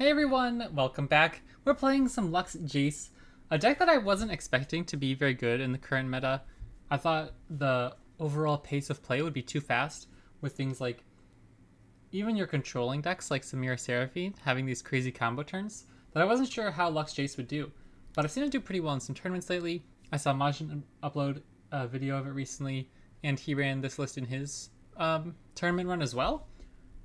Hey everyone, welcome back. We're playing some Lux Jayce, a deck that I wasn't expecting to be very good in the current meta. I thought the overall pace of play would be too fast with things like even your controlling decks like Samira Seraphine having these crazy combo turns that I wasn't sure how Lux Jayce would do. But I've seen it do pretty well in some tournaments lately. I saw Majin upload a video of it recently, and he ran this list in his tournament run as well.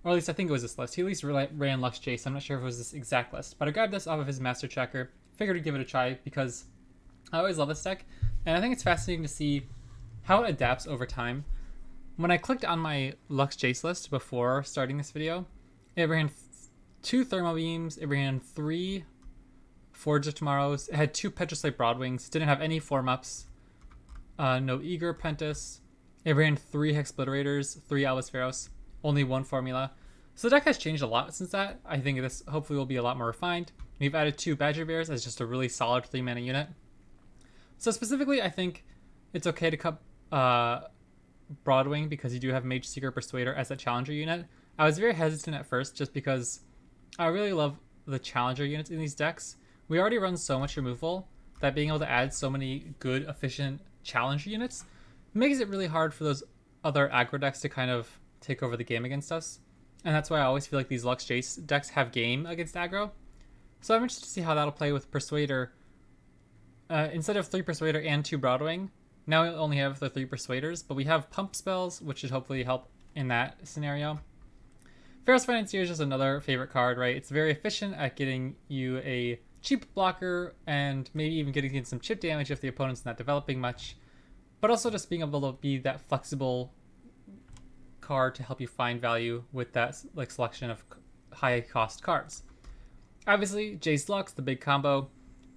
Or at least I think it was this list. He at least ran Lux Jayce. I'm not sure if it was this exact list. But I grabbed this off of his master tracker. Figured to give it a try because I always love this deck. And I think it's fascinating to see how it adapts over time. When I clicked on my Lux Jayce list before starting this video, it ran 2 Thermal Beams. It ran 3 Forge of Tomorrows. It had 2 Petroslate Broadwings. Didn't have any form-ups. No Eager Apprentice. It ran 3 Hexpliterators, 3 Albus Pharaohs. Only 1 formula. So the deck has changed a lot since that. I think this hopefully will be a lot more refined. We've added 2 Badger Bears as just a really solid 3 mana unit. So specifically, I think it's okay to cut Broadwing because you do have Mage Seeker Persuader as a challenger unit. I was very hesitant at first just because I really love the challenger units in these decks. We already run so much removal that being able to add so many good, efficient challenger units makes it really hard for those other aggro decks to kind of take over the game against us. And that's why I always feel like these Lux Jayce decks have game against aggro. So I'm interested to see how that'll play with Persuader. Instead of 3 Persuader and 2 Broadwing, now we only have the 3 Persuaders, but we have Pump Spells, which should hopefully help in that scenario. Pharaoh's Financier is just another favorite card, right? It's very efficient at getting you a cheap blocker and maybe even getting in some chip damage if the opponent's not developing much. But also just being able to be that flexible card to help you find value with that like selection of high cost cards. Obviously, Jayce Lux, the big combo.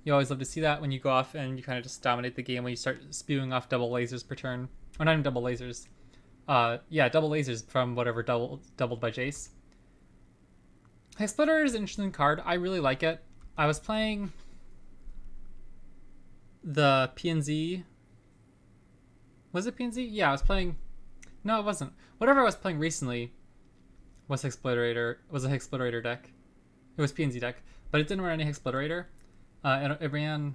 You always love to see that when you go off and you kind of just dominate the game when you start spewing off double lasers per turn. Or not even double lasers. Double lasers from whatever doubled by Jayce. Hexpliter is an interesting card. I really like it. I was playing the PNZ. Was it PNZ? Yeah, I was playing. No, it wasn't. Whatever I was playing recently was a Hexpliterator deck. It was PNZ deck, but it didn't run any Hexpliterator. It ran.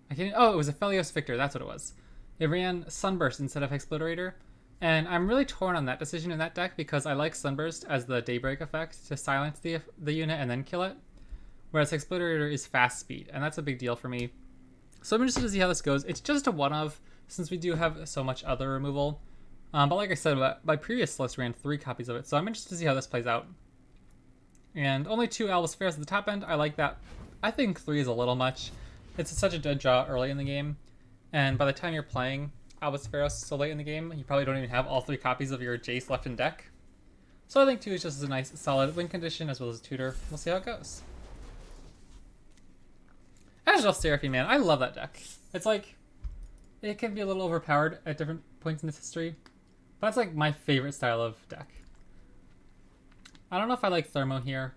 It was a Felios Victor. That's what it was. It ran Sunburst instead of Hexpliterator, and I'm really torn on that decision in that deck because I like Sunburst as the Daybreak effect to silence the unit and then kill it, whereas Hexpliterator is fast speed, and that's a big deal for me. So I'm interested to see how this goes. It's just a one of, since we do have so much other removal. But like I said, my previous list ran 3 copies of it, so I'm interested to see how this plays out. And only 2 Albus Pharaohs at the top end. I like that. I think 3 is a little much. It's such a dead draw early in the game, and by the time you're playing Albus Pharaohs so late in the game, you probably don't even have all 3 copies of your Jayce left in deck. So I think 2 is just a nice, solid win condition as well as a tutor. We'll see how it goes. Agile Seraphine, man, I love that deck. It's like, it can be a little overpowered at different points in its history, but that's like my favorite style of deck. I don't know if I like Thermo here.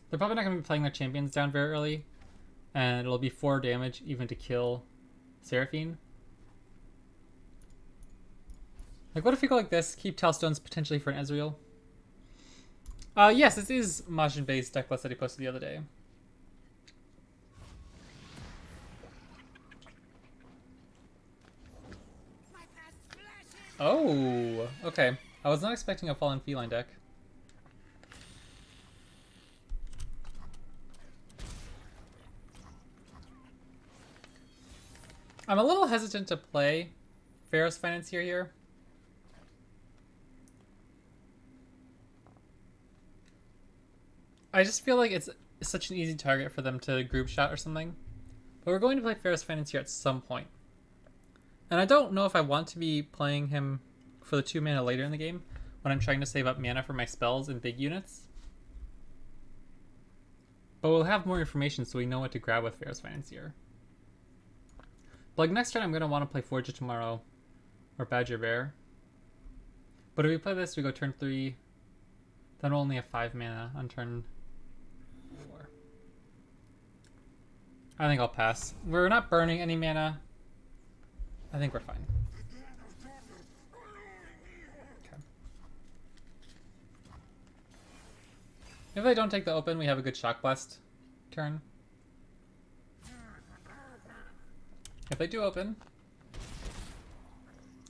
They're probably not going to be playing their champions down very early, and it'll be 4 damage even to kill Seraphine. Like, what if we go like this? Keep Telstones potentially for an Ezreal. Yes, this is Majin-based deck list that he posted the other day. Oh, okay. I was not expecting a Fallen Feline deck. I'm a little hesitant to play Pharaoh's Financier here. I just feel like it's such an easy target for them to group shot or something. But we're going to play Pharaoh's Financier at some point. And I don't know if I want to be playing him for the 2 mana later in the game when I'm trying to save up mana for my spells in big units. But we'll have more information so we know what to grab with Pharaoh's Financier. But like next turn I'm going to want to play Forge of Tomorrow or Badger Bear. But if we play this, we go turn 3, then we'll only have 5 mana on turn 4. I think I'll pass. We're not burning any mana. I think we're fine. Okay. If they don't take the open, we have a good Shock Blast turn. If they do open,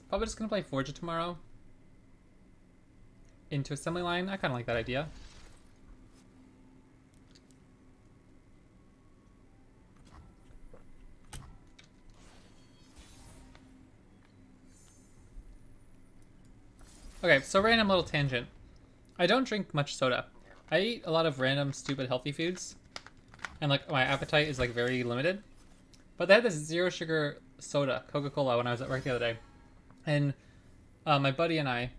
probably just gonna play Forger tomorrow into Assembly Line. I kind of like that idea. Okay, so random little tangent. I don't drink much soda. I eat a lot of random, stupid, healthy foods, and like my appetite is like very limited. But they had this zero sugar soda, Coca-Cola, when I was at work the other day, and my buddy and I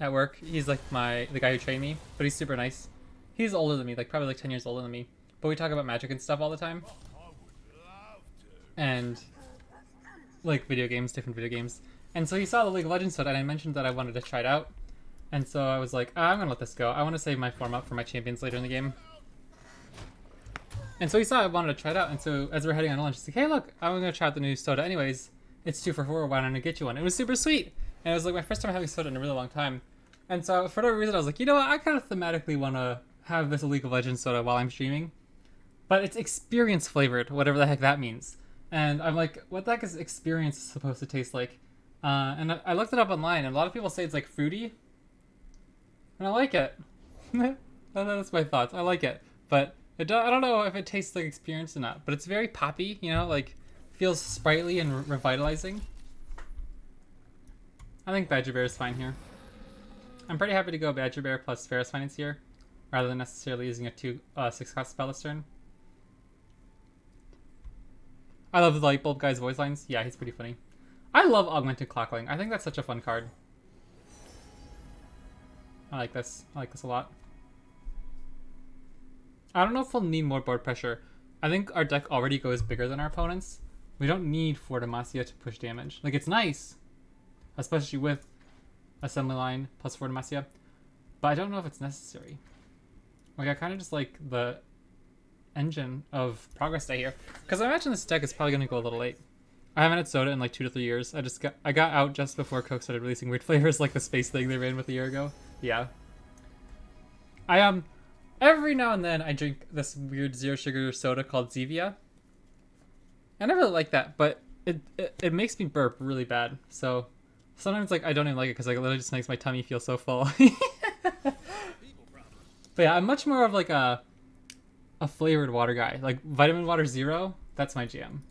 at work, he's like the guy who trained me, but he's super nice. He's older than me, like probably like 10 years older than me. But we talk about magic and stuff all the time, and like video games, different video games. And so he saw the League of Legends soda, and I mentioned that I wanted to try it out. And so I was like, I'm gonna let this go. I want to save my form up for my champions later in the game. And so he saw I wanted to try it out. And so as we're heading on lunch, he's like, hey, look, I'm gonna try out the new soda anyways. It's 2 for 4. Why don't I get you one? It was super sweet. And it was like my first time having soda in a really long time. And so for whatever reason, I was like, you know what? I kind of thematically want to have this League of Legends soda while I'm streaming. But it's experience flavored, whatever the heck that means. And I'm like, what the heck is experience supposed to taste like? And I looked it up online, and a lot of people say it's like fruity. And I like it. That's my thoughts. I like it. But I don't know if it tastes like experience or not. But it's very poppy, you know, like feels sprightly and revitalizing. I think Badger Bear is fine here. I'm pretty happy to go Badger Bear plus Ferris Finance here, rather than necessarily using a 6 cost spell this turn. I love the Lightbulb guy's voice lines. Yeah, he's pretty funny. I love Augmented Clockling. I think that's such a fun card. I like this. I like this a lot. I don't know if we'll need more board pressure. I think our deck already goes bigger than our opponents. We don't need for Demacia to push damage. Like, it's nice, especially with Assembly Line plus 4 Demacia, but I don't know if it's necessary. Like, I kind of just like the engine of Progress Day here, because I imagine this deck is probably going to go a little late. I haven't had soda in like 2 to 3 years. I got out just before Coke started releasing weird flavors like the space thing they ran with a year ago. Yeah. I every now and then I drink this weird zero sugar soda called Zevia. And I really like that, but it makes me burp really bad. So sometimes like I don't even like it because like, it literally just makes my tummy feel so full. But yeah, I'm much more of like a flavored water guy. Like Vitamin Water Zero, that's my jam.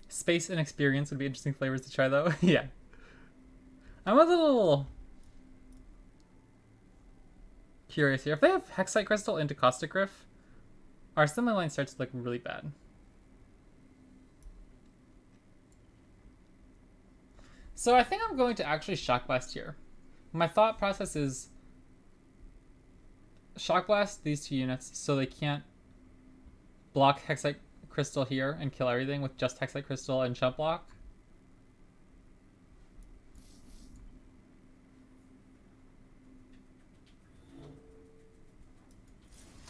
Space and experience would be interesting flavors to try though. Yeah. I'm a little curious here. If they have Hexite Crystal into Caustic Riff, our assembly line starts to look really bad. So I think I'm going to actually Shock Blast here. My thought process is Shock Blast these 2 units so they can't block Hexite Crystal here and kill everything with just Hexite Crystal and Chump Block.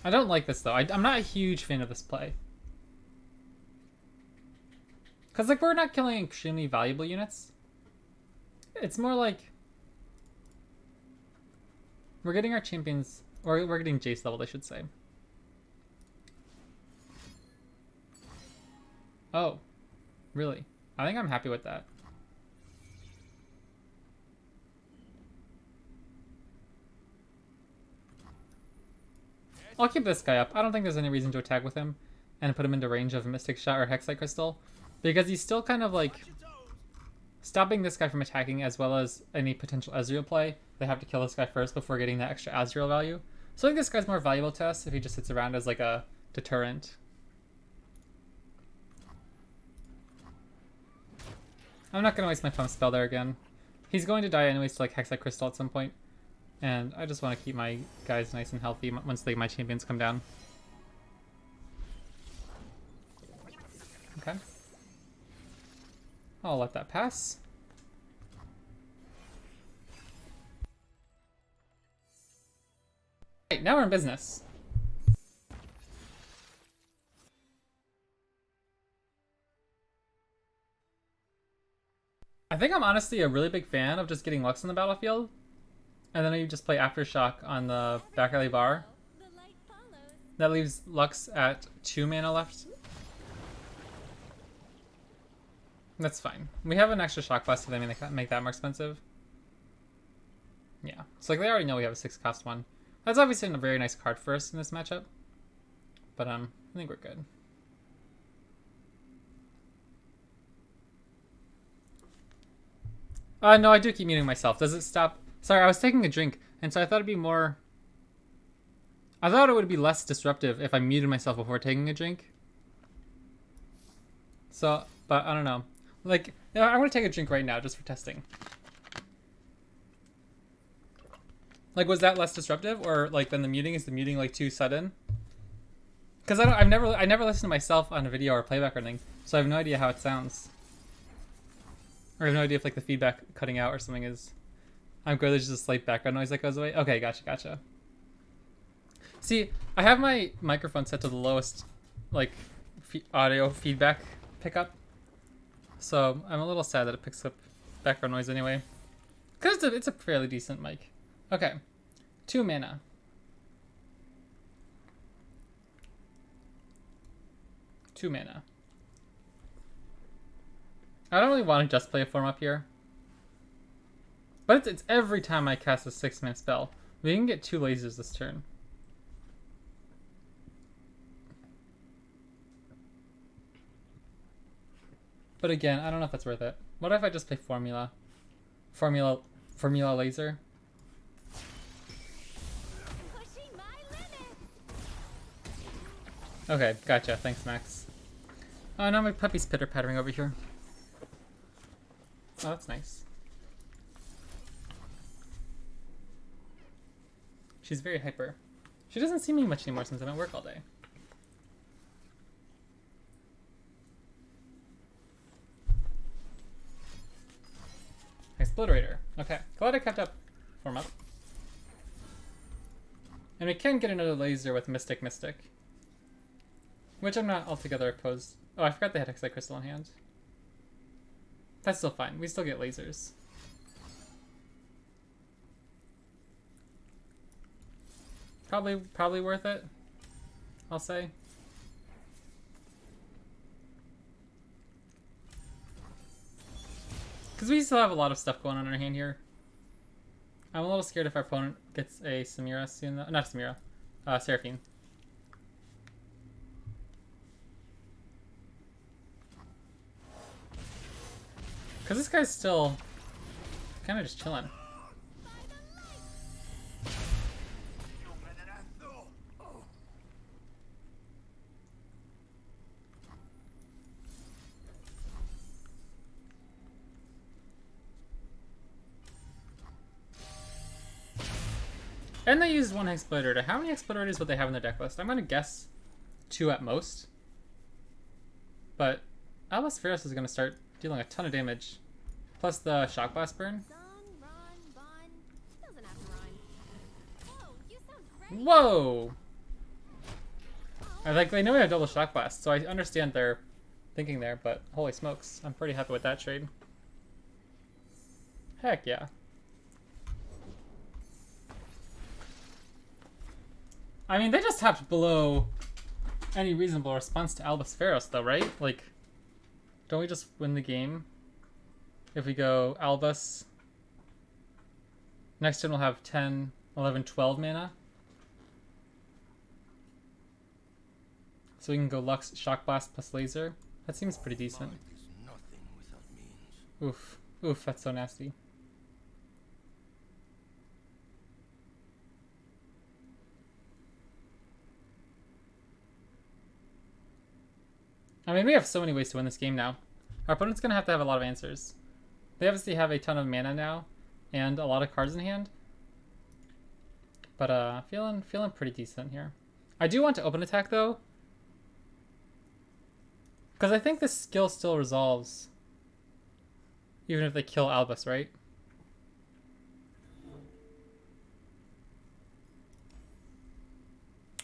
I don't like this though. I'm not a huge fan of this play. Because like we're not killing extremely valuable units. It's more like we're getting our champions, or we're getting Jayce leveled, I should say. Oh, really? I think I'm happy with that. I'll keep this guy up. I don't think there's any reason to attack with him and put him into range of Mystic Shot or Hexite Crystal, because he's still kind of like stopping this guy from attacking as well as any potential Ezreal play. They have to kill this guy first before getting that extra Ezreal value. So I think this guy's more valuable to us if he just sits around as like a deterrent. I'm not going to waste my pump spell there again. He's going to die anyways to like Hexite Crystal at some point. And I just want to keep my guys nice and healthy once my champions come down. Okay. I'll let that pass. Right, now we're in business. I think I'm honestly a really big fan of just getting Lux on the battlefield, and then you just play Aftershock on the back alley bar. That leaves Lux at 2 mana left. That's fine. We have an extra Shock Blast if they make that more expensive. Yeah. So like they already know we have a 6-cost one. That's obviously a very nice card for us in this matchup. But I think we're good. No, I do keep muting myself. Does it stop? Sorry, I was taking a drink, and so I thought it'd be more... I thought it would be less disruptive if I muted myself before taking a drink. So, but I don't know. Like, I'm gonna take a drink right now just for testing. Like, was that less disruptive, or like then the muting is the muting like too sudden? Because I never listened to myself on a video or playback or anything, so I have no idea how it sounds. Or I have no idea if like the feedback cutting out or something is. I'm good. There's just a slight background noise that goes away. Okay, gotcha. See, I have my microphone set to the lowest, like, audio feedback pickup. So I'm a little sad that it picks up background noise anyway. Because it's a fairly decent mic. Okay. 2 mana. I don't really want to just play a form up here. But it's every time I cast a 6-mana spell. We can get 2 lasers this turn. But again, I don't know if that's worth it. What if I just play Formula? Formula Laser? Okay, gotcha. Thanks, Max. Oh, now my puppy's pitter-pattering over here. Oh, that's nice. She's very hyper. She doesn't see me much anymore since I'm at work all day. Explorator. Okay, glad I kept up. Form up. And we can get another laser with Mystic. Which I'm not altogether opposed. Oh, I forgot they had Hexite Crystal in hand. That's still fine. We still get lasers. Probably worth it, I'll say. Because we still have a lot of stuff going on in our hand here. I'm a little scared if our opponent gets a Samira soon, though. Not Samira, Seraphine. Because this guy's still kind of just chilling. And they used 1 Explorator. How many Explorators would they have in their deck list? I'm going to guess 2 at most. But Albus Ferris is going to start dealing a ton of damage. Plus the Shock Blast burn. Whoa! They know we have double Shock Blast, so I understand their thinking there, but holy smokes, I'm pretty happy with that trade. Heck yeah. I mean, they just tapped below any reasonable response to Albus Ferris, though, right? Like, don't we just win the game if we go Albus? Next turn we'll have 10, 11, 12 mana. So we can go Lux, Shock Blast plus Laser. That seems pretty decent. Oof. Oof, that's so nasty. I mean, we have so many ways to win this game now. Our opponent's going to have a lot of answers. They obviously have a ton of mana now, and a lot of cards in hand. But feeling pretty decent here. I do want to open attack, though. Because I think this skill still resolves. Even if they kill Albus, right?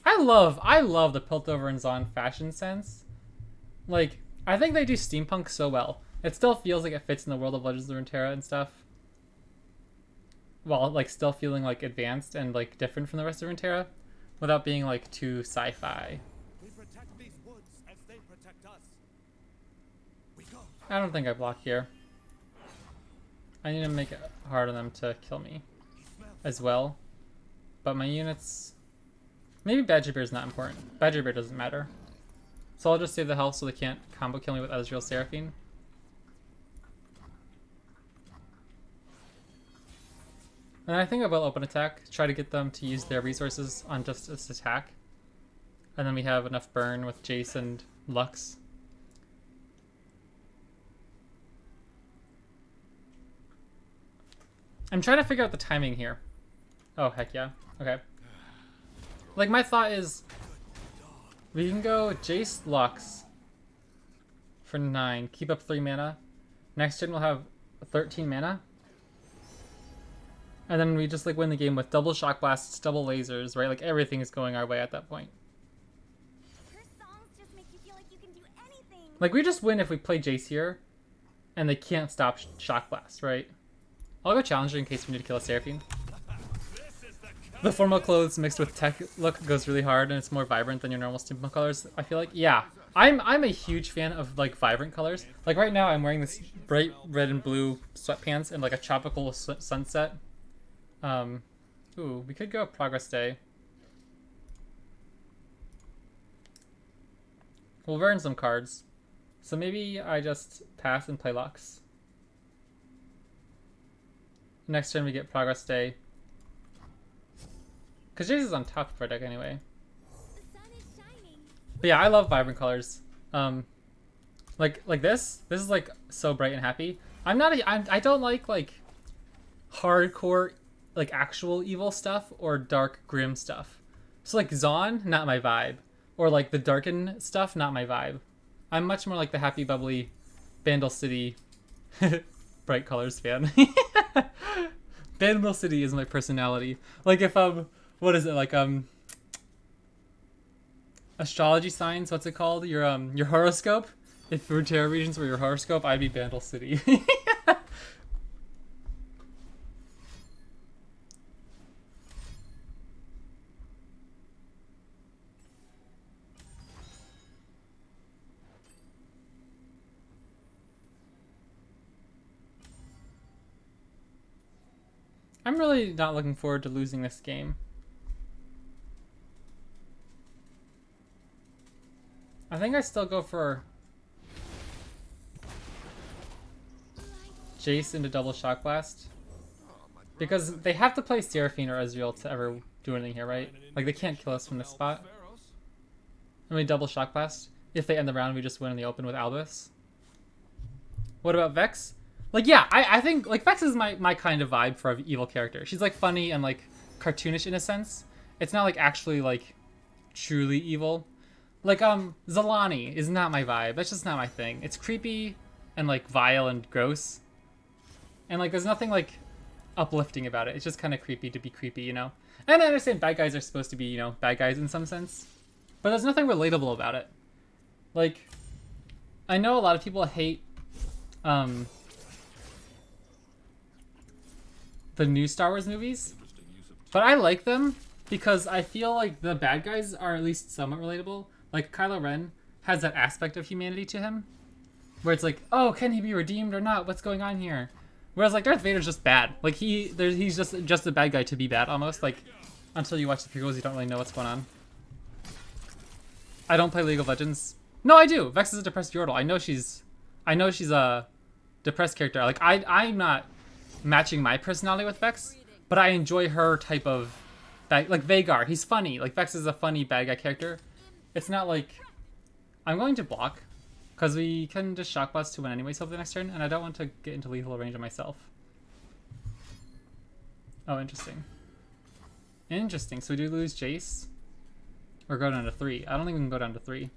I love the Piltover and Zon fashion sense. Like, I think they do steampunk so well. It still feels like it fits in the world of Legends of Runeterra and stuff. While like still feeling like advanced and like different from the rest of Runeterra, without being like too sci-fi. We protect these woods as they protect us. We go. I don't think I block here. I need to make it hard on them to kill me as well. But my units... Maybe Badger Bear is not important. Badger Bear doesn't matter. So I'll just save the health so they can't combo kill me with Ezreal Seraphine. And I think I will open attack, try to get them to use their resources on just this attack. And then we have enough burn with Jayce and Lux. I'm trying to figure out the timing here. Oh, heck yeah. Okay. Like, my thought is, we can go Jayce Lux for 9, keep up 3 mana. Next turn we'll have 13 mana. And then we just like win the game with double shock blasts, double lasers, right? Like everything is going our way at that point. Her songs just make you feel like you can do anything. Like we just win if we play Jayce here, and they can't stop shock blast, right? I'll go Challenger in case we need to kill a Seraphine. The formal clothes mixed with tech look goes really hard, and it's more vibrant than your normal steampunk colors. I feel like, yeah, I'm a huge fan of like vibrant colors. Like right now, I'm wearing this bright red and blue sweatpants and like a tropical sunset. Ooh, we could go Progress Day. We'll burn some cards. So maybe I just pass and play Lux. Next turn we get Progress Day. Because Jayce is on top of our deck anyway. The sun is shining. But yeah, I love vibrant colors. Like this. This is like so bright and happy. I don't like hardcore like actual evil stuff or dark grim stuff. So like Zaun, not my vibe. Or like the darken stuff, not my vibe. I'm much more like the happy bubbly Bandle City bright colors fan. Bandle City is my personality. Like if what is it, like astrology signs, what's it called? Your horoscope? If Runeterra regions were your horoscope, I'd be Bandle City. I'm really not looking forward to losing this game. I think I still go for Jayce into double shock blast. Because they have to play Seraphine or Ezreal to ever do anything here, right? Like they can't kill us from this spot. And we double shock blast. If they end the round, we just win in the open with Albus. What about Vex? Like, yeah, I think, like, Vex is my kind of vibe for an evil character. She's, like, funny and, like, cartoonish in a sense. It's not, like, actually, like, truly evil. Like, Zalani is not my vibe. That's just not my thing. It's creepy and, like, vile and gross. And, like, there's nothing, like, uplifting about it. It's just kind of creepy to be creepy, you know? And I understand bad guys are supposed to be, you know, bad guys in some sense. But there's nothing relatable about it. Like, I know a lot of people hate, the new Star Wars movies, but I like them because I feel like the bad guys are at least somewhat relatable. Like Kylo Ren has that aspect of humanity to him where it's like, oh, can he be redeemed or not? What's going on here? Whereas like Darth Vader's just bad. Like he's just a bad guy to be bad almost. Like until you watch the prequels, you don't really know what's going on. I don't play League of Legends. No, I do. Vex is a depressed Yordle. I know she's a depressed character. Like I'm not matching my personality with Vex, but I enjoy her type of like Vhagar. He's funny. Like Vex is a funny bad guy character. It's not like I'm going to block because we can just shock blast to win anyways over the next turn, and I don't want to get into lethal range of myself. Oh, interesting. Interesting. So we do lose Jayce or go down to 3. I don't think we can go down to 3.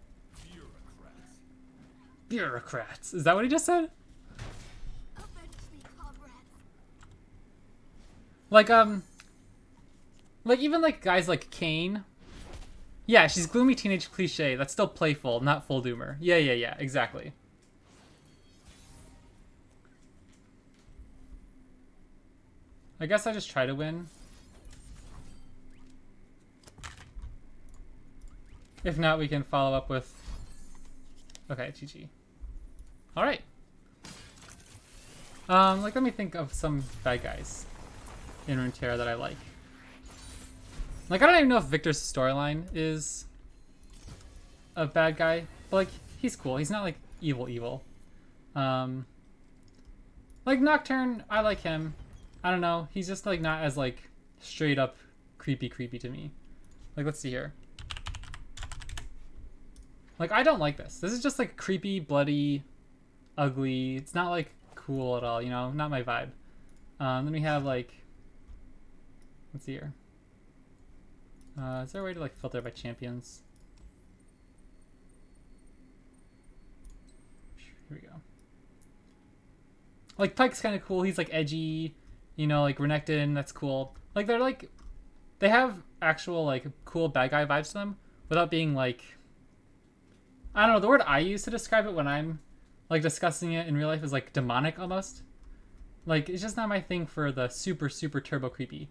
Bureaucrats. Is that what he just said? Like even like guys like Kane. Yeah, she's gloomy teenage cliche. That's still playful, not full doomer. Yeah, exactly. I guess I just try to win. If not, we can follow up with... Okay, GG. Alright. Like, let me think of some bad guys in Runeterra that I like. Like, I don't even know if Victor's storyline is a bad guy, but, like, he's cool. He's not, like, evil. Like, Nocturne, I like him. I don't know. He's just, like, not as, like, straight up creepy to me. Like, let's see here. Like, I don't like this. This is just, like, creepy, bloody, ugly. It's not, like, cool at all, you know? Not my vibe. Then we have, like... Let's see here. Is there a way to, like, filter by champions? Here we go. Like, Pyke's kind of cool. He's, like, edgy. You know, like, Renekton, that's cool. Like, they're, like... They have actual, like, cool bad guy vibes to them without being, like... I don't know, the word I use to describe it when I'm, like, discussing it in real life is, like, demonic, almost. Like, it's just not my thing for the super turbo creepy.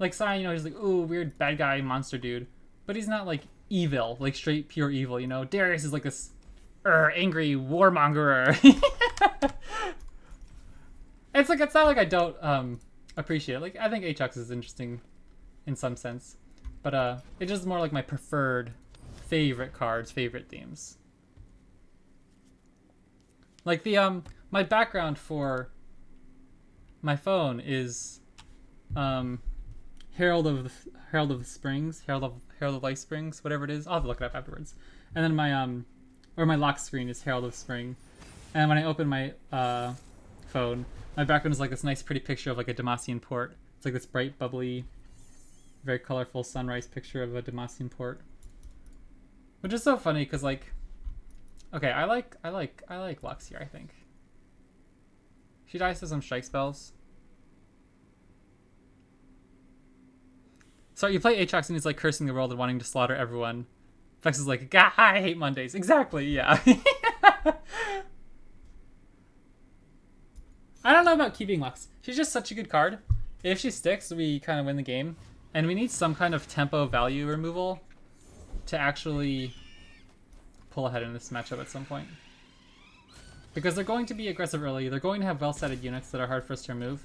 Like, Sai, you know, he's like, ooh, weird bad guy monster dude. But he's not, like, evil, like, straight pure evil, you know? Darius is, like, this angry warmongerer. It's, like, it's not like I don't appreciate it. Like, I think Aatrox is interesting in some sense. But, it's just more like my preferred... favorite cards, favorite themes. Like the my background for my phone is Herald of Life Springs, whatever it is. I'll have to look it up afterwards. And then my or my lock screen is Herald of Spring. And when I open my phone, my background is like this nice pretty picture of like a Demacian port. It's like this bright, bubbly, very colorful sunrise picture of a Demacian port. Which is so funny because, like, okay, I like Lux here, I think. She dies to some strike spells. So you play Aatrox and he's like cursing the world and wanting to slaughter everyone. Vex is like, "Gah, I hate Mondays." Exactly, yeah. I don't know about keeping Lux. She's just such a good card. If she sticks, we kind of win the game. And we need some kind of tempo value removal to actually pull ahead in this matchup at some point. Because they're going to be aggressive early. They're going to have well-setted units that are hard for us to remove.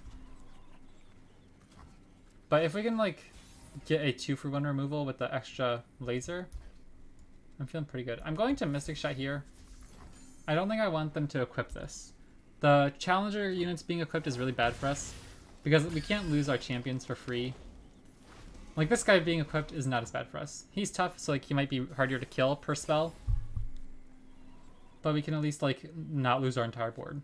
But if we can, like, get a 2-for-1 removal with the extra laser, I'm feeling pretty good. I'm going to Mystic Shot here. I don't think I want them to equip this. The Challenger units being equipped is really bad for us because we can't lose our champions for free. Like, this guy being equipped is not as bad for us. He's tough, so, like, he might be harder to kill per spell. But we can at least, like, not lose our entire board.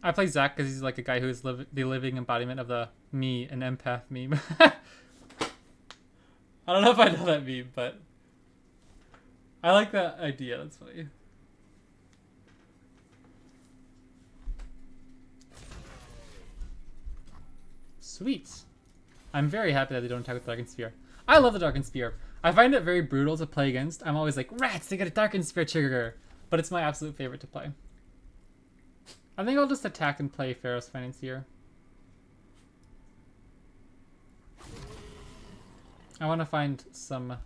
I play Zac because he's, like, a guy who is the living embodiment of the me, an empath meme. I don't know if I know that meme, but I like that idea. That's funny. Sweet. I'm very happy that they don't attack with Darkened Spear. I love the Darkened Spear. I find it very brutal to play against. I'm always like, rats, they got a Darkened Spear trigger. But it's my absolute favorite to play. I think I'll just attack and play Pharaoh's Financier. I want to find some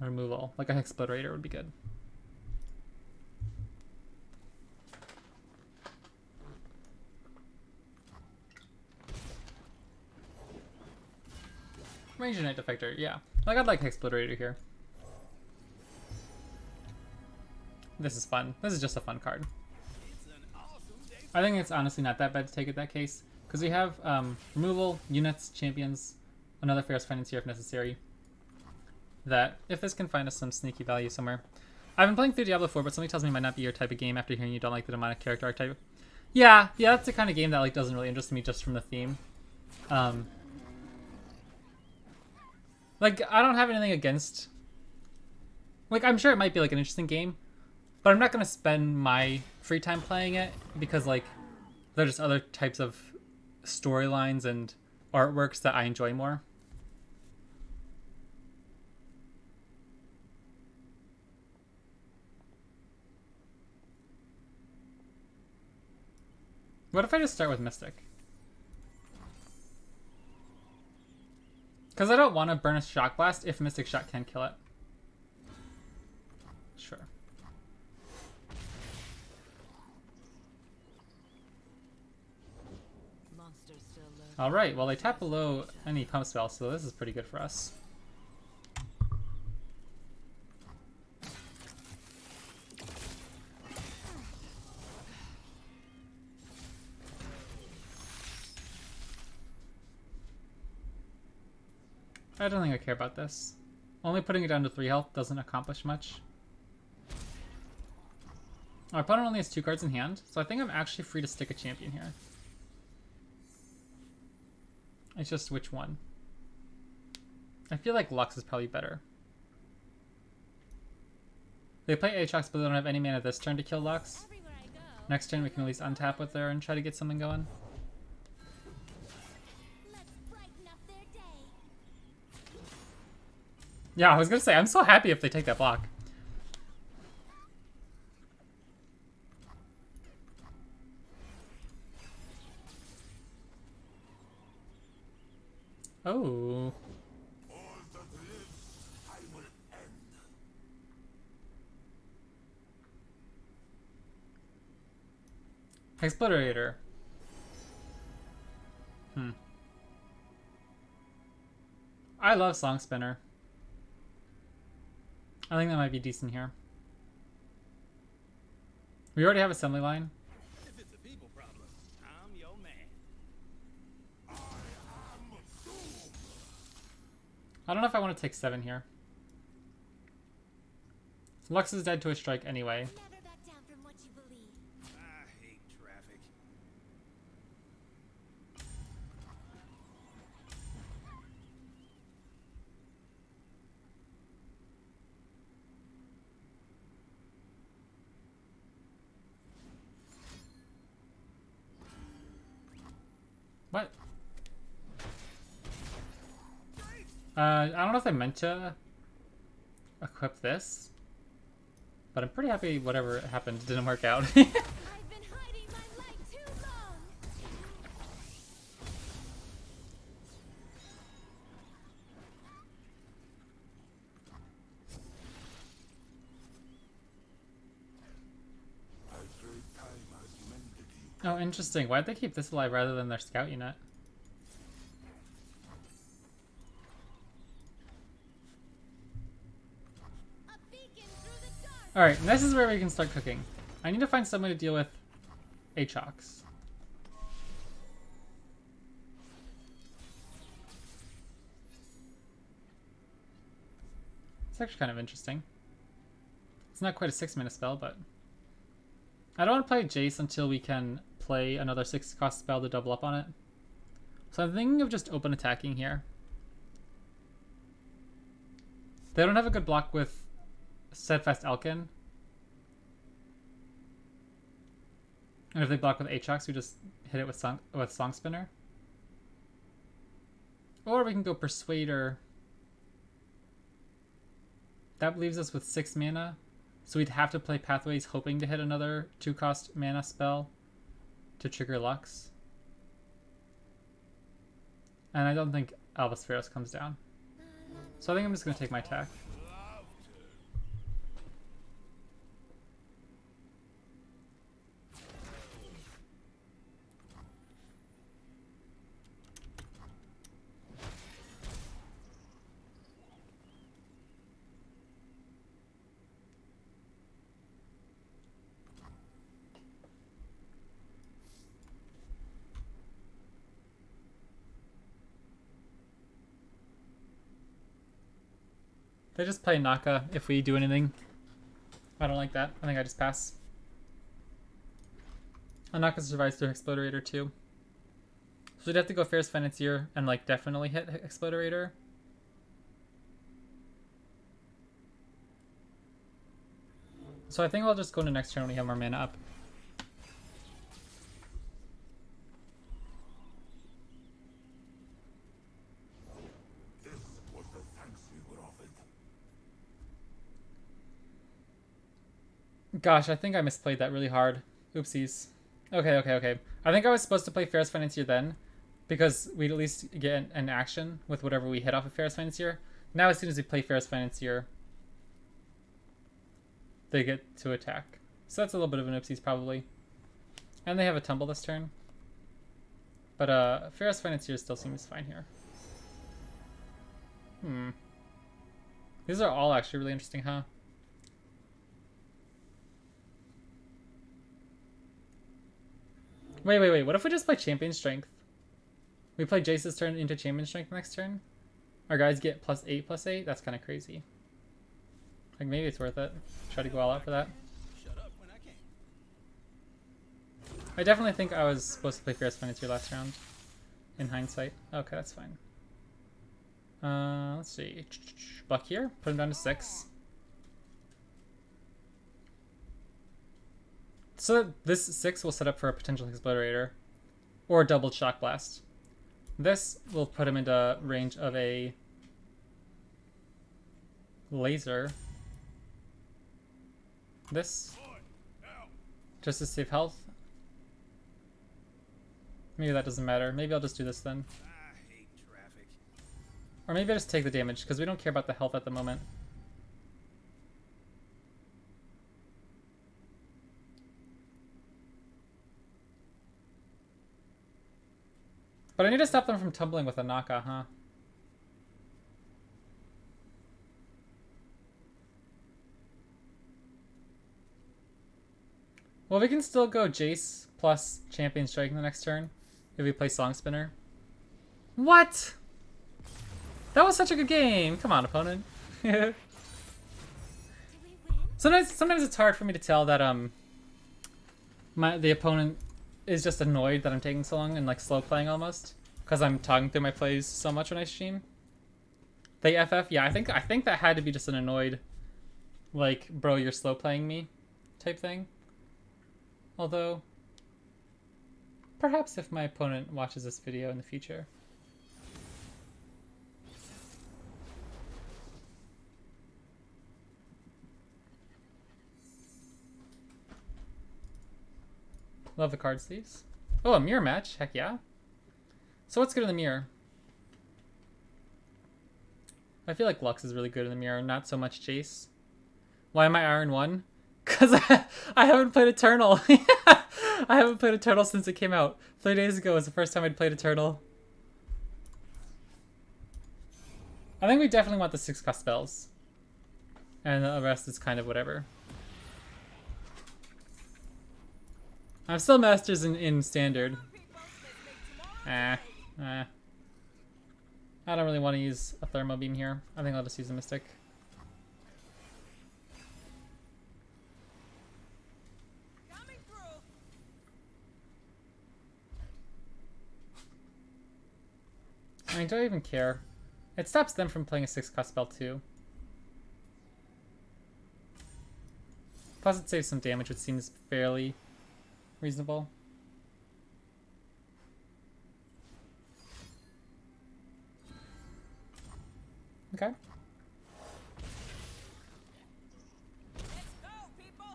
removal. Like a Hexplorator would be good. Ranger Knight Defector, yeah. Like, I'd like Hexplorator here. This is fun. This is just a fun card. I think it's honestly not that bad to take it that case. Because we have removal, units, champions, another Pharaoh's Financier if necessary. That, if this can find us some sneaky value somewhere. I've been playing through Diablo 4, but something tells me it might not be your type of game after hearing you don't like the demonic character archetype. Yeah, that's the kind of game that like doesn't really interest me just from the theme. Like, I don't have anything against... Like, I'm sure it might be like an interesting game, but I'm not going to spend my free time playing it because, like, there are just other types of storylines and artworks that I enjoy more. What if I just start with Mystic? Because I don't want to burn a Shock Blast if Mystic Shot can kill it. Sure. Alright, well they tap below any pump spell, so this is pretty good for us. I don't think I care about this. Only putting it down to 3 health doesn't accomplish much. Our opponent only has 2 cards in hand, so I think I'm actually free to stick a champion here. It's just which one. I feel like Lux is probably better. They play Aatrox, but they don't have any mana this turn to kill Lux. Next turn we can at least untap with her and try to get something going. Yeah, I was gonna say, I'm so happy if they take that block. Oh. Explorator. I love Song Spinner. I think that might be decent here. We already have Assembly Line. If it's a people problem, I'm your man. I don't know if I want to take 7 here. Lux is dead to a strike anyway. Never back down from what you believe. I hate traffic. What? I don't know if I meant to equip this, but I'm pretty happy whatever happened didn't work out. I've been hiding my light too long. Oh, interesting. Why'd they keep this alive rather than their scout unit? A beacon through the dark. Alright, this is where we can start cooking. I need to find some way to deal with Aatrox. It's actually kind of interesting. It's not quite a 6-mana spell, but... I don't want to play Jayce until we can play another 6-cost spell to double up on it. So I'm thinking of just open attacking here. They don't have a good block with Steadfast Elkin. And if they block with Aatrox, we just hit it with Song Spinner. Or we can go Persuader. That leaves us with 6 mana. So we'd have to play Pathways hoping to hit another 2-cost mana spell to trigger Lux. And I don't think Alvis Pharos comes down. So I think I'm just going to take my attack. They just play Naka if we do anything. I don't like that. I think I just pass. And Naka survives through Explorator too. So we'd have to go Fierce Financier and like definitely hit Explorator. So I think I'll just go into next turn when we have more mana up. Gosh, I think I misplayed that really hard. Oopsies. Okay. I think I was supposed to play Ferris Financier then, because we'd at least get an action with whatever we hit off of Ferris Financier. Now as soon as we play Ferris Financier, they get to attack. So that's a little bit of an oopsies probably. And they have a tumble this turn. But Ferris Financier still seems fine here. These are all actually really interesting, huh? Wait. What if we just play Champion Strength? We play Jayce's turn into Champion Strength next turn? Our guys get +8/+8? That's kind of crazy. Like, maybe it's worth it. Try to go all out for that. I definitely think I was supposed to play Ferris Financier last round. In hindsight. Okay, that's fine. Let's see. Buck here. Put him down to 6. So this 6 will set up for a potential Explorator. Or double Shock Blast. This will put him into range of a laser. This. Just to save health. Maybe that doesn't matter. Maybe I'll just do this then. I hate traffic. Or maybe I just take the damage, because we don't care about the health at the moment. But I need to stop them from tumbling with a Naka, huh? Well, we can still go Jayce plus Champion Strike in the next turn if we play Song Spinner. What? That was such a good game. Come on, opponent. Did we win? Sometimes it's hard for me to tell that the opponent is just annoyed that I'm taking so long and like slow playing almost, because I'm talking through my plays so much when I stream. They FF, yeah, I think that had to be just an annoyed, like, bro, you're slow playing me type thing. Although, perhaps if my opponent watches this video in the future. Love the card sleeves. Oh, a mirror match. Heck yeah. So what's good in the mirror? I feel like Lux is really good in the mirror, not so much Jayce. Why am I Iron 1? Because I haven't played Eternal. I haven't played Eternal since it came out. 3 days ago was the first time I'd played Eternal. I think we definitely want the 6-cost spells. And the rest is kind of whatever. I'm still masters in standard. I don't really want to use a thermal beam here. I think I'll just use a mystic. I mean, do I even care? It stops them from playing a 6-cost spell too. Plus it saves some damage, which seems fairly reasonable. Okay. Let's go, people!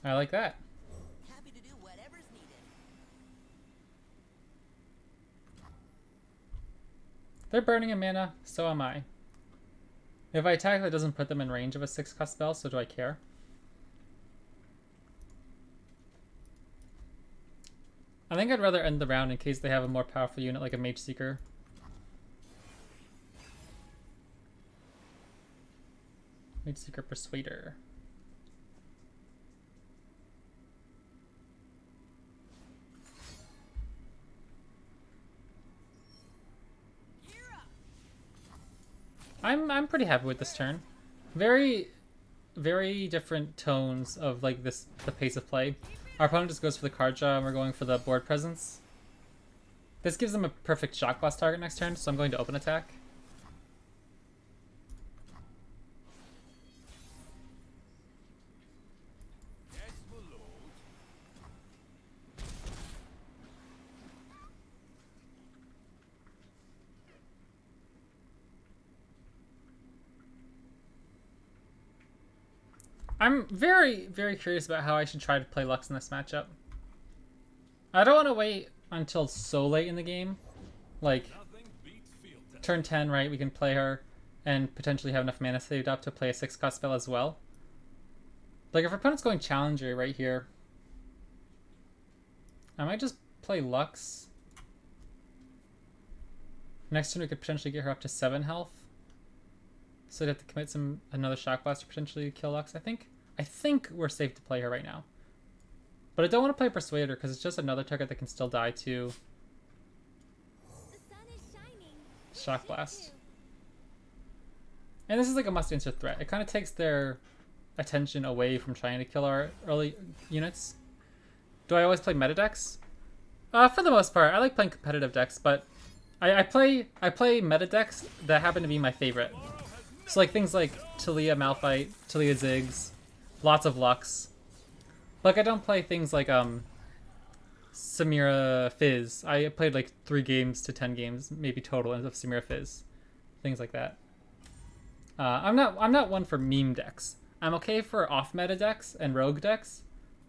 I like that. Happy to do whatever's needed. They're burning a mana, so am I. If I attack, that doesn't put them in range of a 6-cost spell, so do I care? I think I'd rather end the round in case they have a more powerful unit like a Mage Seeker. Mage Seeker Persuader. I'm pretty happy with this turn. Very different tones of like the pace of play. Our opponent just goes for the card draw and we're going for the board presence. This gives them a perfect Shock Blast target next turn, so I'm going to open attack. Yes, my lord. I'm very, very curious about how I should try to play Lux in this matchup. I don't want to wait until so late in the game. Like, turn 10, right? We can play her and potentially have enough mana saved up to play a 6-cost spell as well. Like, if our opponent's going Challenger right here, I might just play Lux. Next turn we could potentially get her up to 7 health. So I'd have to commit another Shock Blast to potentially kill Lux, I think. I think we're safe to play her right now. But I don't want to play Persuader because it's just another target that can still die to Shock Blast. And this is like a must-answer threat. It kind of takes their attention away from trying to kill our early units. Do I always play meta decks? For the most part, I like playing competitive decks, but I play meta decks that happen to be my favorite. So like things like Talia Malphite, Talia Ziggs, lots of Lux. Like I don't play things like Samira Fizz. I played like 3 games to 10 games, maybe total, of Samira Fizz. Things like that. I'm not one for meme decks. I'm okay for off meta decks and rogue decks,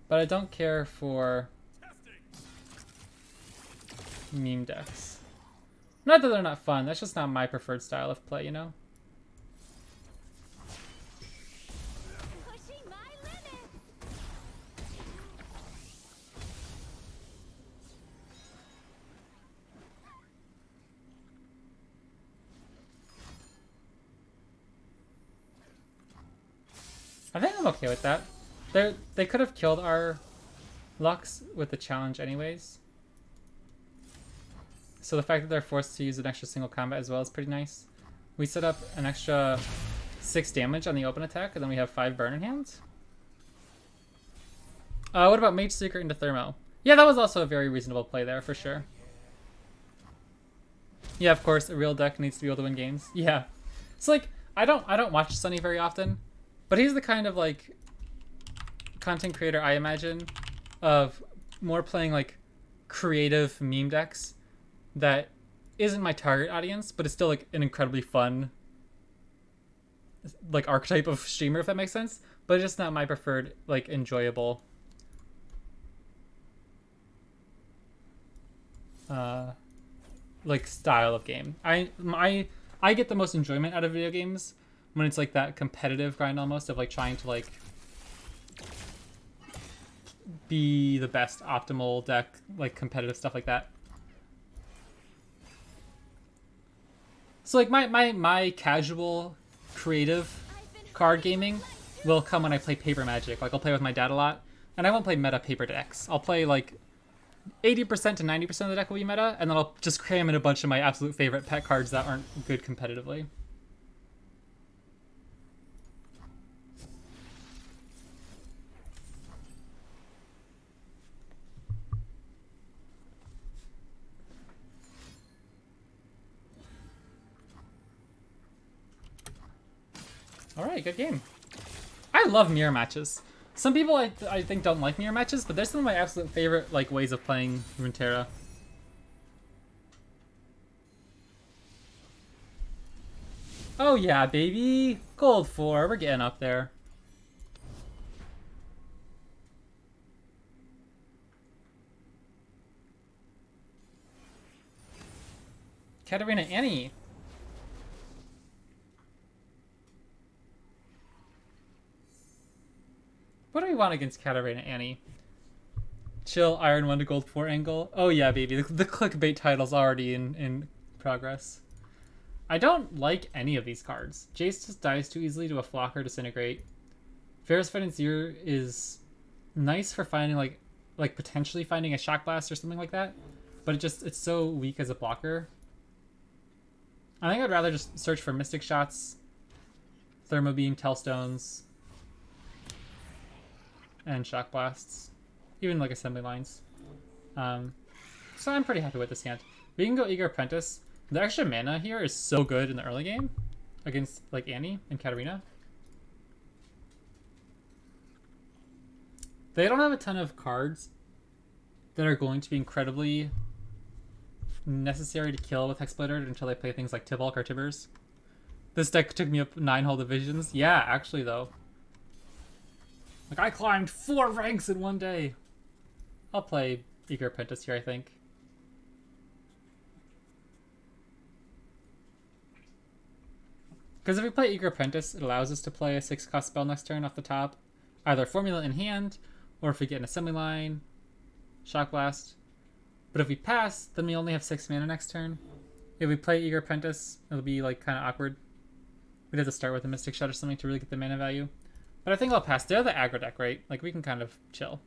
but I don't care for meme decks. Not that they're not fun, that's just not my preferred style of play, you know? Pushing my limits. I think I'm okay with that. They could have killed our Lux with the challenge anyways. So the fact that they're forced to use an extra single combat as well is pretty nice. We set up an extra 6 damage on the open attack, and then we have 5 burn in hand. What about Mage Secret into Thermo? Yeah, that was also a very reasonable play there, for sure. Yeah, of course, a real deck needs to be able to win games. Yeah. It's like, I don't watch Sunny very often, but he's the kind of, like, content creator I imagine of more playing, like, creative meme decks that isn't my target audience, but it's still, like, an incredibly fun, like, archetype of streamer, if that makes sense. But it's just not my preferred, like, enjoyable like, style of game. I get the most enjoyment out of video games when it's like that competitive grind almost of like trying to like be the best optimal deck, like competitive stuff like that. So like my casual creative card gaming will come when I play Paper Magic. Like I'll play with my dad a lot, and I won't play meta paper decks. I'll play like 80% to 90% of the deck will be meta, and then I'll just cram in a bunch of my absolute favorite pet cards that aren't good competitively. Alright, good game. I love mirror matches. Some people I think don't like mirror matches, but they're some of my absolute favorite like ways of playing Runeterra. Oh yeah, baby! Gold 4, we're getting up there. Katarina Annie. What do we want against Katarina Annie? Chill, Iron 1 to Gold 4 angle. Oh yeah, baby. The clickbait title's already in progress. I don't like any of these cards. Jayce just dies too easily to a Flocker Disintegrate. Ferris Financier is nice for finding like potentially finding a Shock Blast or something like that, but it's so weak as a blocker. I think I'd rather just search for Mystic Shots, Thermo Beam, Tellstones, and Shock Blasts, even like Assembly Lines. So I'm pretty happy with this hand. We can go Eager Apprentice. The extra mana here is so good in the early game against like Annie and Katarina. They don't have a ton of cards that are going to be incredibly necessary to kill with Hexblader until they play things like Tibalt or Tibbers. This deck took me up 9 whole divisions. Yeah, actually though. Like, I climbed 4 ranks in one day. I'll play Eager Apprentice here, I think. Because if we play Eager Apprentice, it allows us to play a 6-cost spell next turn off the top. Either Formula in hand, or if we get an Assembly Line, Shock Blast. But if we pass, then we only have 6 mana next turn. If we play Eager Apprentice, it'll be like kind of awkward. We'd have to start with a Mystic Shot or something to really get the mana value. But I think I'll pass. They're the aggro deck, right? Like, we can kind of chill.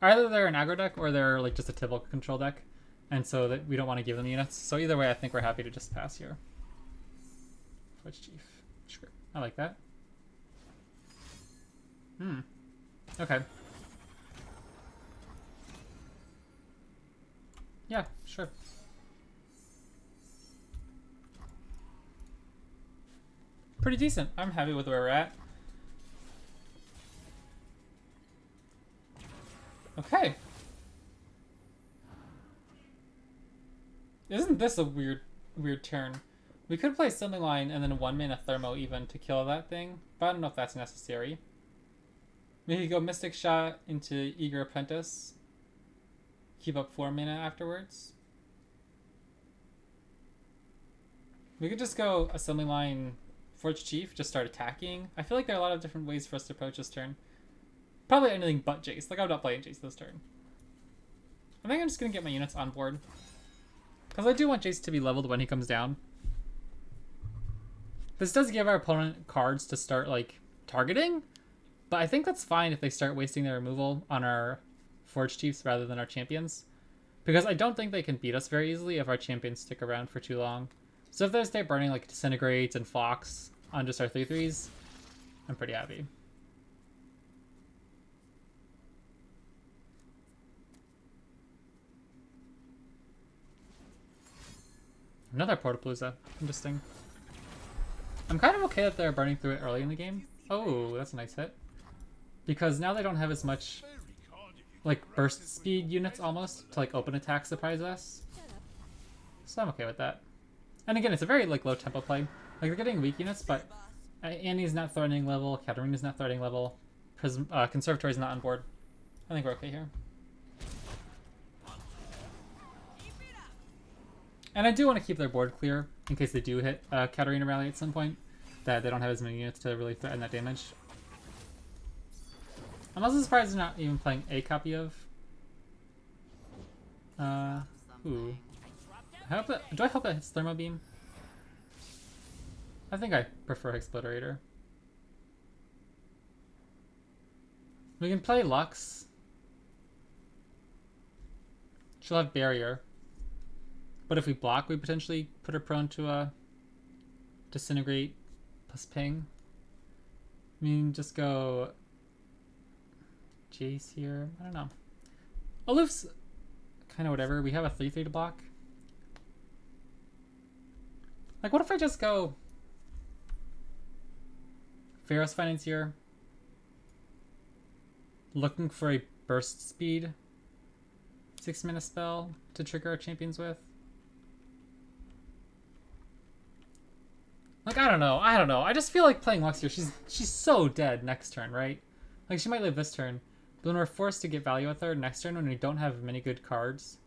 Either they're an aggro deck or they're like just a typical control deck. And so that we don't want to give them units. So either way, I think we're happy to just pass here. Forge Chief. Sure. I like that. Okay. Yeah, sure. Pretty decent. I'm happy with where we're at. Okay. Isn't this a weird turn? We could play Assembly Line and then 1 mana Thermo even to kill that thing, but I don't know if that's necessary. We could go Mystic Shot into Eager Apprentice. Keep up 4 mana afterwards. We could just go Assembly Line, Forge Chief, just start attacking. I feel like there are a lot of different ways for us to approach this turn. Probably anything but Jayce. Like, I'm not playing Jayce this turn. I think I'm just going to get my units on board. Because I do want Jayce to be leveled when he comes down. This does give our opponent cards to start, like, targeting. But I think that's fine if they start wasting their removal on our Forge Chiefs rather than our champions. Because I don't think they can beat us very easily if our champions stick around for too long. So if they start burning, like, Disintegrates and Fox on just our 3/3s, I'm pretty happy. Another Portapalooza. Interesting. I'm kind of okay that they're burning through it early in the game. Oh, that's a nice hit. Because now they don't have as much, like, burst speed units almost to, like, open attack surprise us. So I'm okay with that. And again, it's a very, like, low tempo play. Like, they're getting weak units, but Annie's not threatening level, Katarina's not threatening level, Conservatory's not on board. I think we're okay here. And I do want to keep their board clear in case they do hit Katarina Rally at some point, that they don't have as many units to really threaten that damage. I'm also surprised they're not even playing a copy of. Ooh. Do I hope it hits Thermo Beam? I think I prefer Exploderator. We can play Lux. She'll have Barrier. But if we block, we potentially put her prone to a Disintegrate plus Ping. I mean, just go Jayce here. I don't know. Aloof's kind of whatever. We have a 3/3 to block. Like, what if I just go Pharaoh's Financier, looking for a burst speed 6 mana spell to trigger our champions with? Like, I don't know. I just feel like playing Lux here. She's so dead next turn, right? Like, she might live this turn, but then we're forced to get value with her next turn when we don't have many good cards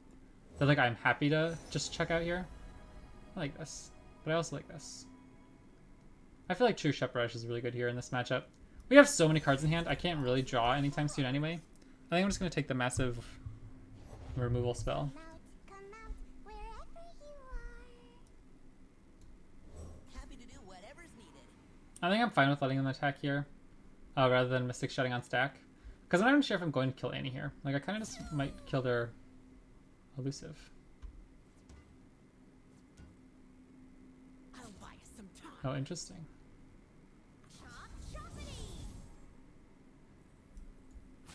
that, like, I'm happy to just check out here. I like this, but I also like this. I feel like True Shepherd is really good here in this matchup. We have so many cards in hand, I can't really draw anytime soon anyway. I think I'm just going to take the massive removal spell. Come out, wherever you are. Happy to do whatever's needed. I think I'm fine with letting them attack here, rather than Mystic Shutting on stack. Because I'm not even sure if I'm going to kill Annie here. Like, I kind of just might kill their elusive. I'll buy us some time. Oh, interesting. Chop choppity!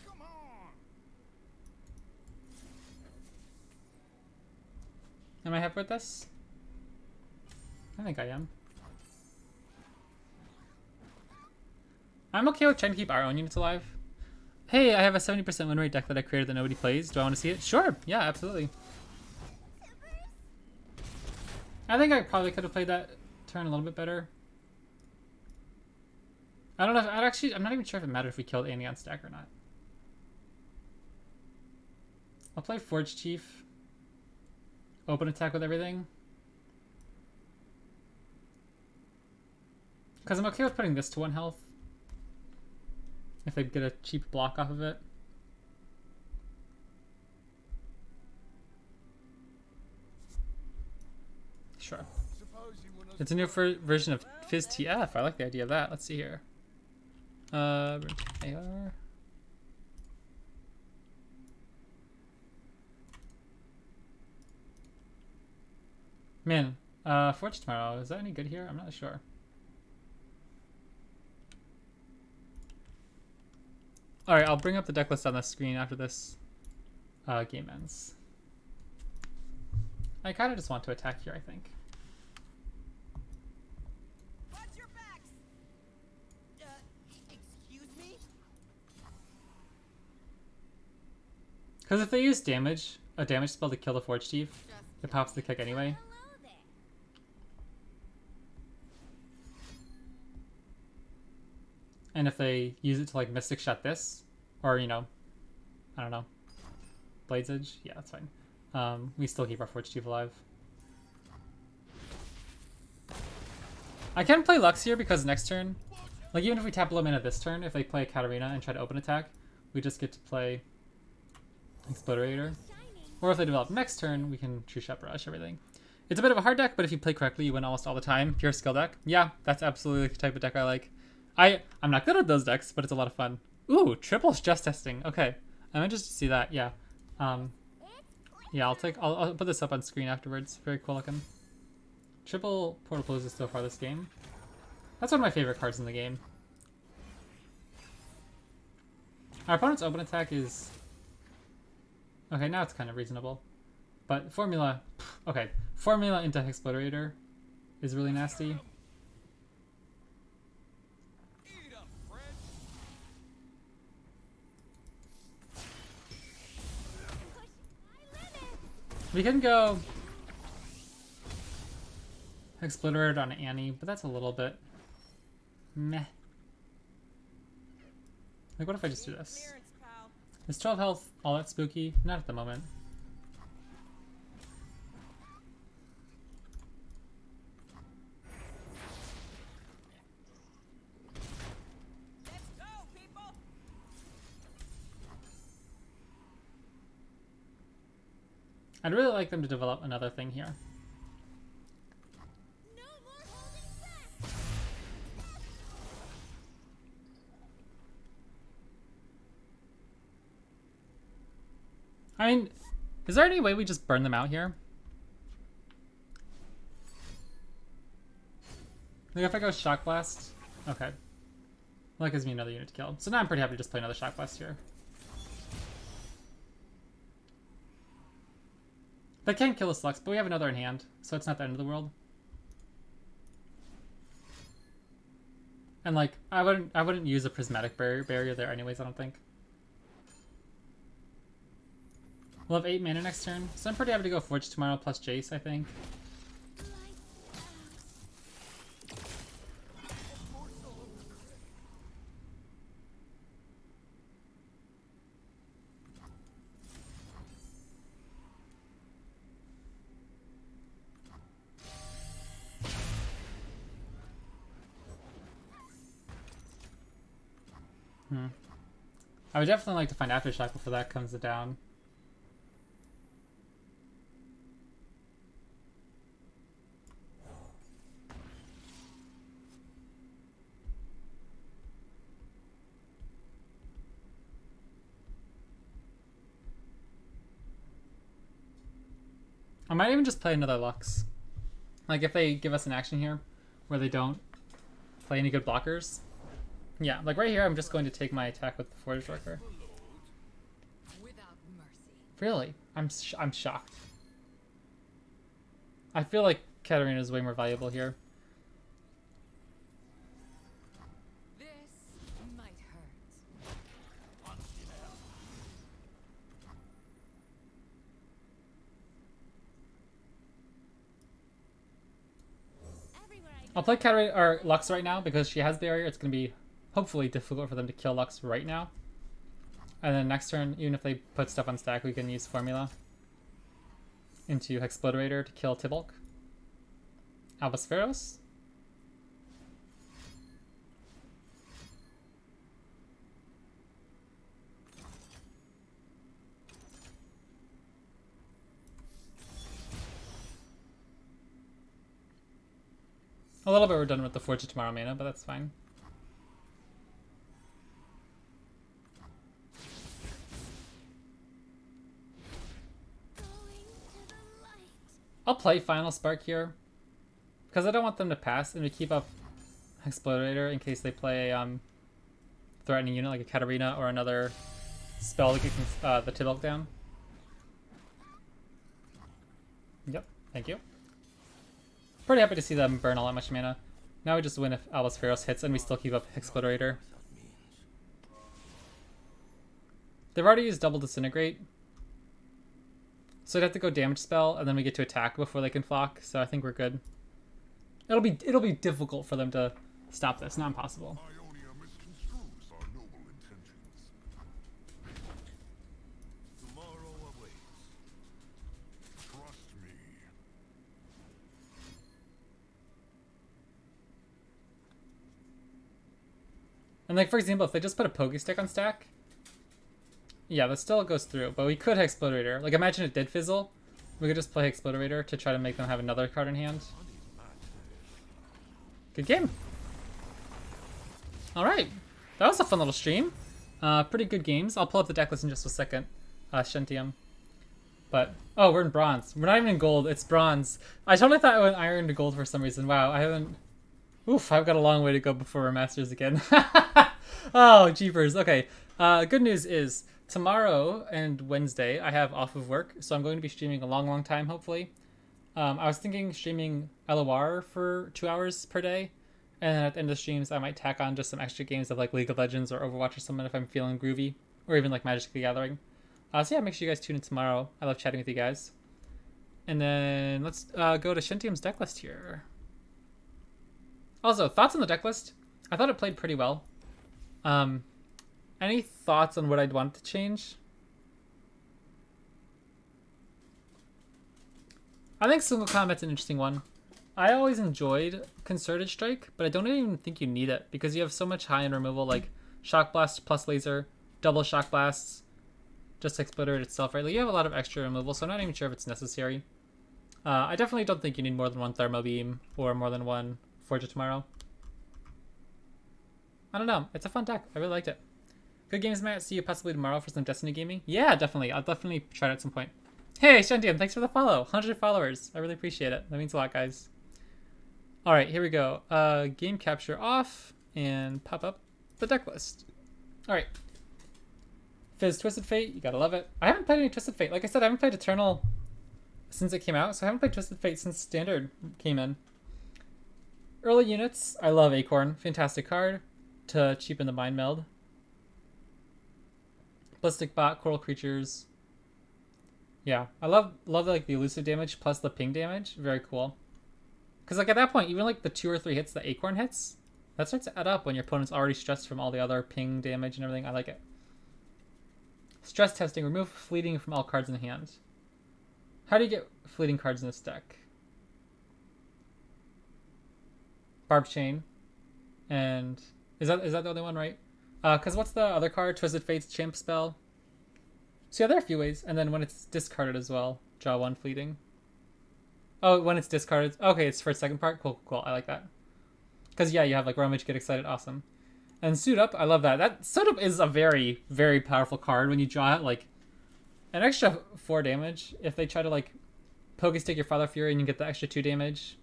Come on! Am I happy with this? I think I am. I'm okay with trying to keep our own units alive. Hey, I have a 70% win rate deck that I created that nobody plays. Do I want to see it? Sure. Yeah, absolutely. I think I probably could have played that turn a little bit better. I don't know if I'd actually. I'm not even sure if it mattered if we killed Annie on stack or not. I'll play Forge Chief. Open attack with everything. Because I'm okay with putting this to 1 health. If they get a cheap block off of it. Sure. It's a new version of Fizz TF. I like the idea of that. Let's see here. AR. Man, Forge tomorrow. Is that any good here? I'm not sure. Alright, I'll bring up the deck list on the screen after this game ends. I kind of just want to attack here, I think. Watch your backs. Excuse me? Because if they use damage, a damage spell to kill the Forge Chief, it pops the kick anyway. Hello there. And if they use it to like Mystic Shot this, or you know, I don't know, Blade's Edge, yeah, that's fine. We still keep our Forge Chief alive. I can play Lux here because next turn, like even if we tap low mana this turn, if they play Katarina and try to open attack, we just get to play Explorator. Or if they develop next turn, we can True Shot Barrage everything. It's a bit of a hard deck, but if you play correctly, you win almost all the time. Pure skill deck. Yeah, that's absolutely the type of deck I like. I'm not good at those decks, but it's a lot of fun. Ooh, triple stress testing. Okay, I'm interested to see that. Yeah, yeah. I'll put this up on screen afterwards. Very cool looking. Triple Portal Poses so far this game. That's one of my favorite cards in the game. Our opponent's open attack is okay. Now it's kind of reasonable, but formula. Okay, formula into Explorator is really nasty. We can go Explorator on Annie, but that's a little bit meh. Like, what if I just do this? Is 12 health all that spooky? Not at the moment. Let's go, people. I'd really like them to develop another thing here. No more holding back. I mean, is there any way we just burn them out here? Like if I go Shock Blast? Okay. Well, that gives me another unit to kill. So now I'm pretty happy to just play another Shock Blast here. They can't kill us Lux, but we have another in hand, so it's not the end of the world. And like, I wouldn't use a prismatic barrier there anyways, I don't think. We'll have 8 mana next turn, so I'm pretty happy to go Forge tomorrow plus Jayce, I think. I would definitely like to find Aftershock before that comes down. I might even just play another Lux. Like if they give us an action here where they don't play any good blockers. Yeah, like right here I'm just going to take my attack with the Forge Worker. Without mercy. Really? I'm shocked. I feel like Katarina is way more valuable here. This might hurt. Everywhere I I'll play Katarina or Lux right now because she has barrier. It's gonna be hopefully difficult for them to kill Lux right now. And then next turn, even if they put stuff on stack, we can use Formula into Hexploderator to kill Tibulk. Albaspheros. A little bit redundant with the Forge of Tomorrow mana, but that's fine. I'll play Final Spark here because I don't want them to pass, and we keep up Hexploderator in case they play threatening unit like a Katarina or another spell that gets the Tibulk down. Yep, thank you. Pretty happy to see them burn all that much mana. Now we just win if Albaspheros hits, and we still keep up Hexploderator. They've already used double Disintegrate, so I'd have to go damage spell, and then we get to attack before they can flock. So I think we're good. It'll be difficult for them to stop this, not impossible. Ionia misconstrues our noble intentions. Tomorrow awaits. Trust me. And like for example, if they just put a Pokestick on stack, yeah, that still goes through. But we could Hexploderator. Like imagine it did fizzle, we could just play Hexploderator to try to make them have another card in hand. Good game. All right, that was a fun little stream. Pretty good games. I'll pull up the deck list in just a second. Shentium. But oh, we're in bronze. We're not even in gold. It's bronze. I totally thought I went iron to gold for some reason. Wow, I haven't. Oof, I've got a long way to go before we're masters again. Oh, jeepers. Okay. Good news is tomorrow and Wednesday I have off of work, so I'm going to be streaming a long time, hopefully. I was thinking streaming LOR for 2 hours per day, and then at the end of the streams I might tack on just some extra games of like League of Legends or Overwatch or something if I'm feeling groovy, or even like Magic the Gathering. So yeah, make sure you guys tune in tomorrow. I love chatting with you guys. And then let's go to Shentium's deck list here. Also, thoughts on the deck list? I thought it played pretty well. Any thoughts on what I'd want to change? I think single combat's an interesting one. I always enjoyed Concerted Strike, but I don't even think you need it because you have so much high-end removal like Shock Blast plus Laser, double Shock Blasts, just Exploder itself, right? Like you have a lot of extra removal, so I'm not even sure if it's necessary. I definitely don't think you need more than one Thermo Beam or more than one Forge of Tomorrow. I don't know. It's a fun deck. I really liked it. Good games, Matt. See you possibly tomorrow for some Destiny gaming. Yeah, definitely. I'll definitely try it at some point. Hey, Shentium, thanks for the follow. 100 followers. I really appreciate it. That means a lot, guys. All right, here we go. Game capture off and pop up the deck list. All right. Fizz Twisted Fate. You gotta love it. I haven't played any Twisted Fate. Like I said, I haven't played Eternal since it came out, so I haven't played Twisted Fate since Standard came in. Early units. I love Acorn. Fantastic card to cheapen the Mind Meld. Ballistic Bot, Coral Creatures. Yeah, I love like the elusive damage plus the ping damage. Very cool. Because like at that point, even like the 2 or 3 hits the Acorn hits, that starts to add up when your opponent's already stressed from all the other ping damage and everything. I like it. Stress testing. Remove fleeting from all cards in hand. How do you get fleeting cards in this deck? Barb Chain. And is that the only one, right? Because what's the other card? Twisted Fate's Chimp spell. So yeah, there are a few ways. And then when it's discarded as well, draw 1 fleeting. Oh, when it's discarded. Okay, it's for a second part. Cool. I like that. Because yeah, you have like Rummage, Get Excited. Awesome. And Suit Up. I love that. That Suit Up is a very, very powerful card when you draw it. Like an extra 4 damage. If they try to like Pokestick your Father Fury and you get the extra 2 damage.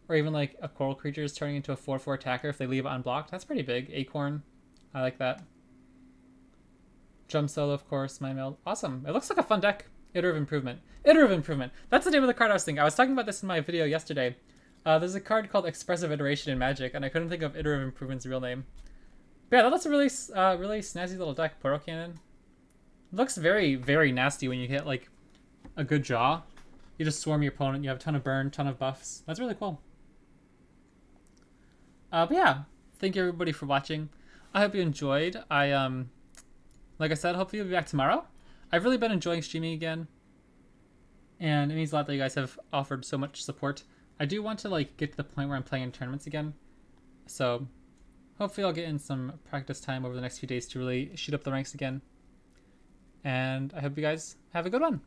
Or even like a Coral Creature is turning into a 4/4 attacker if they leave it unblocked. That's pretty big. Acorn. I like that. Jump Solo, of course. Mind Meld. Awesome. It looks like a fun deck. Iterative Improvement. Iterative Improvement. That's the name of the card I was thinking. I was talking about this in my video yesterday. There's a card called Expressive Iteration in Magic, and I couldn't think of Iterative Improvement's real name. But yeah, that's a really snazzy little deck. Portal Cannon. It looks very, very nasty when you hit like a good draw. You just swarm your opponent. You have a ton of burn, ton of buffs. That's really cool. But yeah, thank you everybody for watching. I hope you enjoyed. Like I said, hopefully you'll be back tomorrow. I've really been enjoying streaming again, and it means a lot that you guys have offered so much support. I do want to like get to the point where I'm playing in tournaments again, so hopefully I'll get in some practice time over the next few days to really shoot up the ranks again. And I hope you guys have a good one.